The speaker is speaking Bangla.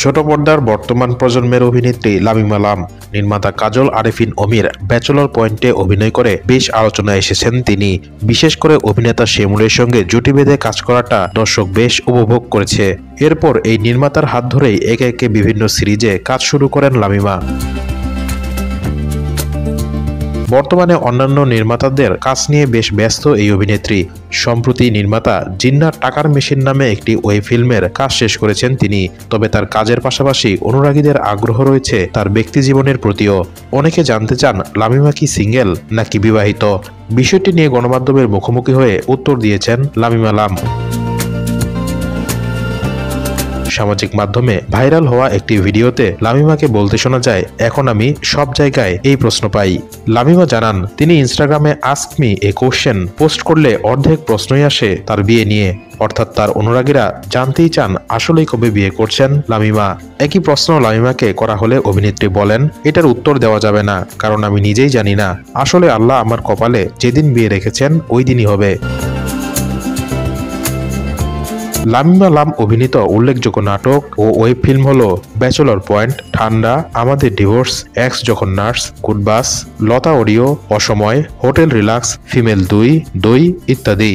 ছোট পর্দার বর্তমান প্রজন্মের অভিনেত্রী লামিমা লাম। নির্মাতা কাজল আরেফিন অমির ব্যাচেলর পয়েন্টে অভিনয় করে বেশ আলোচনায় এসেছেন তিনি। বিশেষ করে অভিনেতা শিমুলের সঙ্গে জুটি বেঁধে কাজ করাটা দর্শক বেশ উপভোগ করেছে। এরপর এই নির্মাতার হাত ধরেই একে একে বিভিন্ন সিরিজে কাজ শুরু করেন লামিমা। বর্তমানে অন্যান্য নির্মাতাদের কাজ নিয়ে বেশ ব্যস্ত এই অভিনেত্রী। সম্প্রতি নির্মাতা জিন্নার টাকার মেশিন নামে একটি ওয়েব ফিল্মের কাজ শেষ করেছেন তিনি। তবে তার কাজের পাশাপাশি অনুরাগীদের আগ্রহ রয়েছে তার ব্যক্তি জীবনের প্রতিও। অনেকে জানতে চান লামিমা কি সিঙ্গেল নাকি বিবাহিত। বিষয়টি নিয়ে গণমাধ্যমের মুখোমুখি হয়ে উত্তর দিয়েছেন লামিমা লাম। সামাজিক মাধ্যমে ভাইরাল হওয়া একটি ভিডিওতে লামিমাকে বলতে শোনা যায়, এখন আমি সব জায়গায় এই প্রশ্ন পাই। লামিমা জানান, তিনি ইনস্টাগ্রামে ask me a question post করলে অর্ধেক প্রশ্নই আসে তার বিয়ে নিয়ে। অর্থাৎ তার অনুরাগীরা জানতেই চান আসলেই কবে বিয়ে করছেন লামিমা। একই প্রশ্ন লামিমাকে করা হলে অভিনেত্রী বলেন, এটার উত্তর দেওয়া যাবে না, কারণ আমি নিজেই জানি না। আসলে আল্লাহ আমার কপালে যেদিন বিয়ে রেখেছেন ওই দিনই হবে। লামিমা লাম অভিনীত উল্লেখযোগ্য নাটক ও ওয়েব ফিল্ম হল ব্যাচেলর পয়েন্ট, ঠান্ডা, আমাদের ডিভোর্স, এক্স যখন নার্স, গুডবাস, লতা অডিও, অসময়, হোটেল রিল্যাক্স, ফিমেল 2, দই ইত্যাদি।